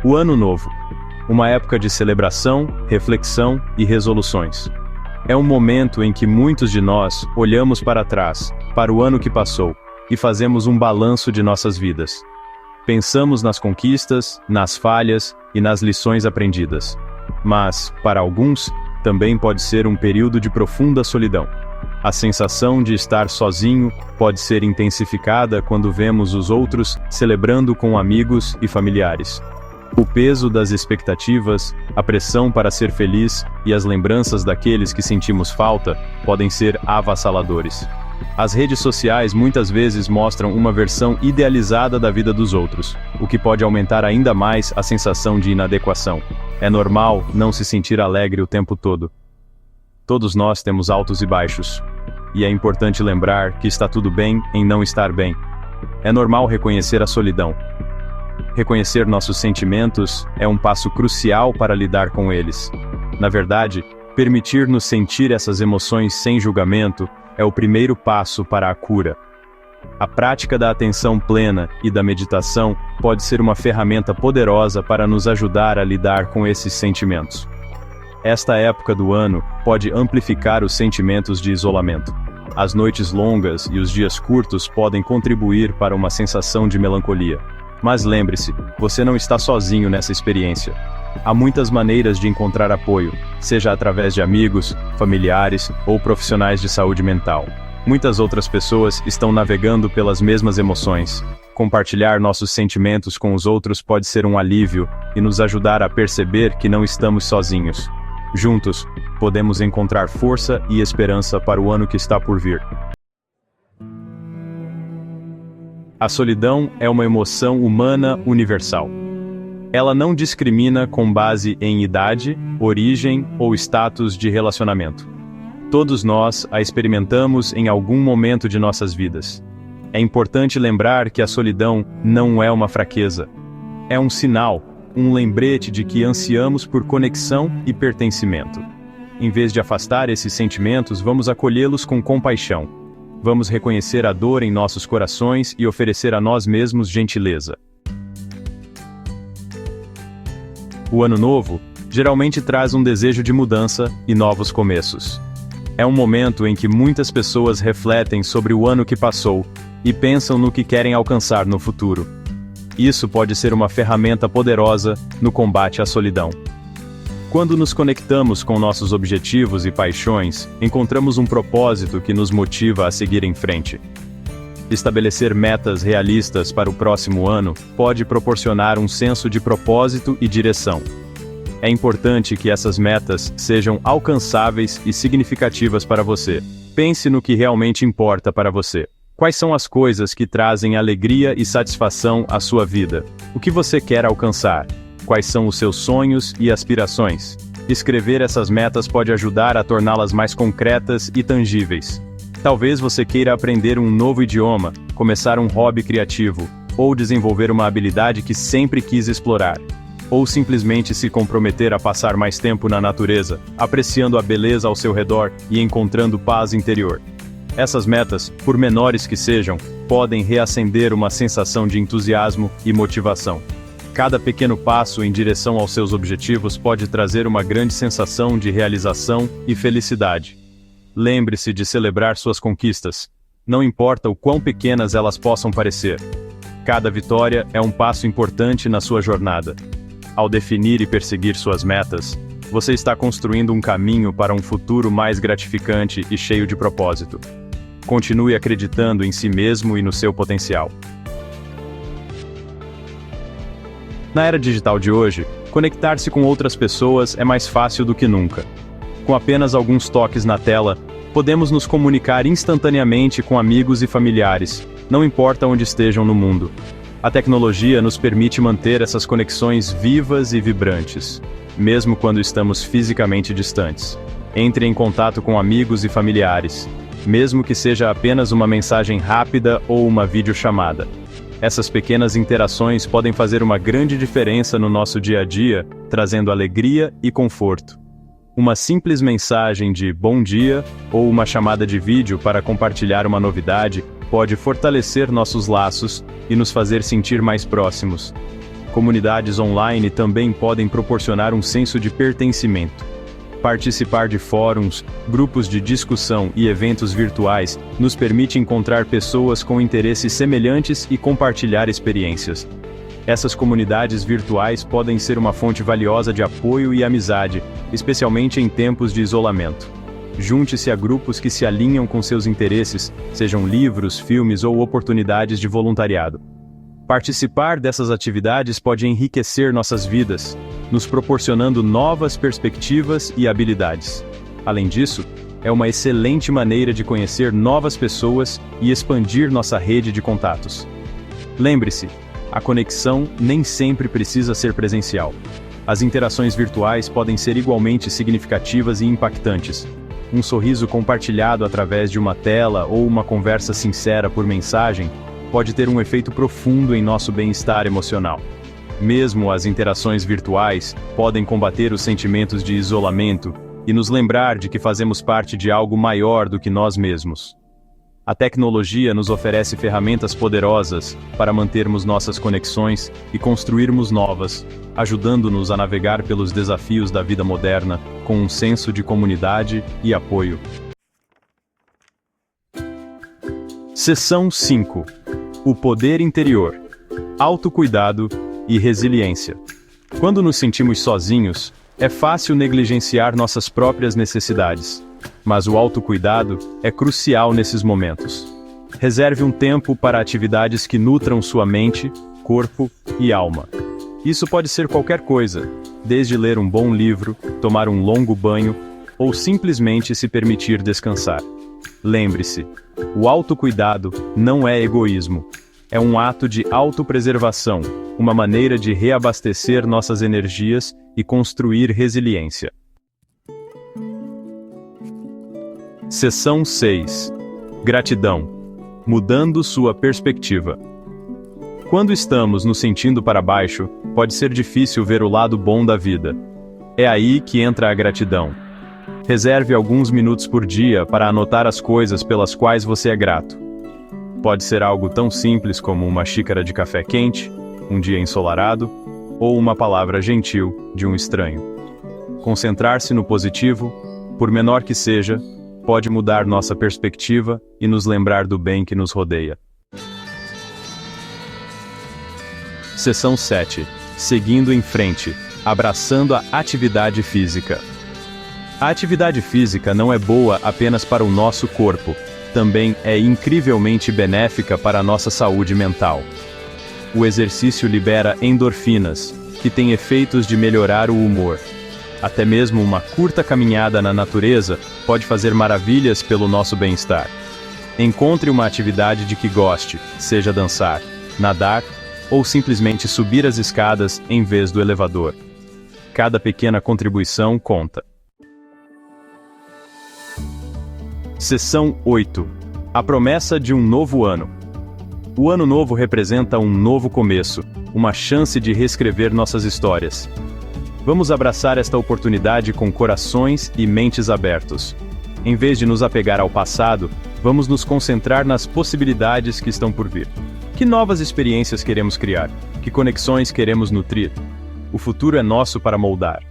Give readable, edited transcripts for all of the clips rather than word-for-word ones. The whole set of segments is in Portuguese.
O Ano Novo. Uma época de celebração, reflexão e resoluções. É um momento em que muitos de nós olhamos para trás, para o ano que passou, e fazemos um balanço de nossas vidas. Pensamos nas conquistas, nas falhas e nas lições aprendidas. Mas, para alguns, também pode ser um período de profunda solidão. A sensação de estar sozinho pode ser intensificada quando vemos os outros celebrando com amigos e familiares. O peso das expectativas, a pressão para ser feliz e as lembranças daqueles que sentimos falta podem ser avassaladores. As redes sociais muitas vezes mostram uma versão idealizada da vida dos outros, o que pode aumentar ainda mais a sensação de inadequação. É normal não se sentir alegre o tempo todo. Todos nós temos altos e baixos. E é importante lembrar que está tudo bem em não estar bem. É normal reconhecer a solidão. Reconhecer nossos sentimentos é um passo crucial para lidar com eles. Na verdade, permitir-nos sentir essas emoções sem julgamento é o primeiro passo para a cura. A prática da atenção plena e da meditação pode ser uma ferramenta poderosa para nos ajudar a lidar com esses sentimentos. Esta época do ano pode amplificar os sentimentos de isolamento. As noites longas e os dias curtos podem contribuir para uma sensação de melancolia. Mas lembre-se, você não está sozinho nessa experiência. Há muitas maneiras de encontrar apoio, seja através de amigos, familiares ou profissionais de saúde mental. Muitas outras pessoas estão navegando pelas mesmas emoções. Compartilhar nossos sentimentos com os outros pode ser um alívio e nos ajudar a perceber que não estamos sozinhos. Juntos, podemos encontrar força e esperança para o ano que está por vir. A solidão é uma emoção humana universal. Ela não discrimina com base em idade, origem ou status de relacionamento. Todos nós a experimentamos em algum momento de nossas vidas. É importante lembrar que a solidão não é uma fraqueza. É um sinal, um lembrete de que ansiamos por conexão e pertencimento. Em vez de afastar esses sentimentos, vamos acolhê-los com compaixão. Vamos reconhecer a dor em nossos corações e oferecer a nós mesmos gentileza. O Ano Novo geralmente traz um desejo de mudança e novos começos. É um momento em que muitas pessoas refletem sobre o ano que passou e pensam no que querem alcançar no futuro. Isso pode ser uma ferramenta poderosa no combate à solidão. Quando nos conectamos com nossos objetivos e paixões, encontramos um propósito que nos motiva a seguir em frente. Estabelecer metas realistas para o próximo ano pode proporcionar um senso de propósito e direção. É importante que essas metas sejam alcançáveis e significativas para você. Pense no que realmente importa para você. Quais são as coisas que trazem alegria e satisfação à sua vida? O que você quer alcançar? Quais são os seus sonhos e aspirações? Escrever essas metas pode ajudar a torná-las mais concretas e tangíveis. Talvez você queira aprender um novo idioma, começar um hobby criativo, ou desenvolver uma habilidade que sempre quis explorar. Ou simplesmente se comprometer a passar mais tempo na natureza, apreciando a beleza ao seu redor e encontrando paz interior. Essas metas, por menores que sejam, podem reacender uma sensação de entusiasmo e motivação. Cada pequeno passo em direção aos seus objetivos pode trazer uma grande sensação de realização e felicidade. Lembre-se de celebrar suas conquistas. Não importa o quão pequenas elas possam parecer. Cada vitória é um passo importante na sua jornada. Ao definir e perseguir suas metas, você está construindo um caminho para um futuro mais gratificante e cheio de propósito. Continue acreditando em si mesmo e no seu potencial. Na era digital de hoje, conectar-se com outras pessoas é mais fácil do que nunca. Com apenas alguns toques na tela, podemos nos comunicar instantaneamente com amigos e familiares, não importa onde estejam no mundo. A tecnologia nos permite manter essas conexões vivas e vibrantes, mesmo quando estamos fisicamente distantes. Entre em contato com amigos e familiares, mesmo que seja apenas uma mensagem rápida ou uma videochamada. Essas pequenas interações podem fazer uma grande diferença no nosso dia a dia, trazendo alegria e conforto. Uma simples mensagem de bom dia ou uma chamada de vídeo para compartilhar uma novidade pode fortalecer nossos laços e nos fazer sentir mais próximos. Comunidades online também podem proporcionar um senso de pertencimento. Participar de fóruns, grupos de discussão e eventos virtuais nos permite encontrar pessoas com interesses semelhantes e compartilhar experiências. Essas comunidades virtuais podem ser uma fonte valiosa de apoio e amizade, especialmente em tempos de isolamento. Junte-se a grupos que se alinham com seus interesses, sejam livros, filmes ou oportunidades de voluntariado. Participar dessas atividades pode enriquecer nossas vidas, nos proporcionando novas perspectivas e habilidades. Além disso, é uma excelente maneira de conhecer novas pessoas e expandir nossa rede de contatos. Lembre-se, a conexão nem sempre precisa ser presencial. As interações virtuais podem ser igualmente significativas e impactantes. Um sorriso compartilhado através de uma tela ou uma conversa sincera por mensagem pode ter um efeito profundo em nosso bem-estar emocional. Mesmo as interações virtuais podem combater os sentimentos de isolamento e nos lembrar de que fazemos parte de algo maior do que nós mesmos. A tecnologia nos oferece ferramentas poderosas para mantermos nossas conexões e construirmos novas, ajudando-nos a navegar pelos desafios da vida moderna com um senso de comunidade e apoio. Seção 5. O poder interior, autocuidado e resiliência. Quando nos sentimos sozinhos, é fácil negligenciar nossas próprias necessidades, mas o autocuidado é crucial nesses momentos. Reserve um tempo para atividades que nutram sua mente, corpo e alma. Isso pode ser qualquer coisa, desde ler um bom livro, tomar um longo banho, ou simplesmente se permitir descansar. Lembre-se, o autocuidado não é egoísmo. É um ato de autopreservação, uma maneira de reabastecer nossas energias e construir resiliência. Seção 6. Gratidão. Mudando sua perspectiva. Quando estamos nos sentindo para baixo, pode ser difícil ver o lado bom da vida. É aí que entra a gratidão. Reserve alguns minutos por dia para anotar as coisas pelas quais você é grato. Pode ser algo tão simples como uma xícara de café quente, um dia ensolarado, ou uma palavra gentil de um estranho. Concentrar-se no positivo, por menor que seja, pode mudar nossa perspectiva e nos lembrar do bem que nos rodeia. Seção 7. Seguindo em frente, abraçando a atividade física. A atividade física não é boa apenas para o nosso corpo, também é incrivelmente benéfica para a nossa saúde mental. O exercício libera endorfinas, que têm efeitos de melhorar o humor. Até mesmo uma curta caminhada na natureza pode fazer maravilhas pelo nosso bem-estar. Encontre uma atividade de que goste, seja dançar, nadar ou simplesmente subir as escadas em vez do elevador. Cada pequena contribuição conta. Seção 8. A promessa de um novo ano. O ano novo representa um novo começo, uma chance de reescrever nossas histórias. Vamos abraçar esta oportunidade com corações e mentes abertos. Em vez de nos apegar ao passado, vamos nos concentrar nas possibilidades que estão por vir. Que novas experiências queremos criar? Que conexões queremos nutrir? O futuro é nosso para moldar.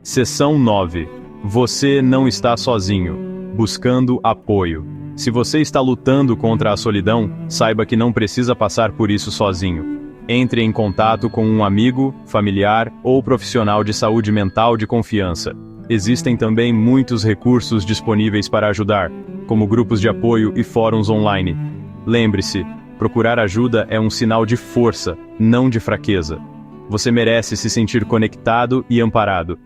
Seção 9. Você não está sozinho, buscando apoio. Se você está lutando contra a solidão, saiba que não precisa passar por isso sozinho. Entre em contato com um amigo, familiar ou profissional de saúde mental de confiança. Existem também muitos recursos disponíveis para ajudar, como grupos de apoio e fóruns online. Lembre-se, procurar ajuda é um sinal de força, não de fraqueza. Você merece se sentir conectado e amparado.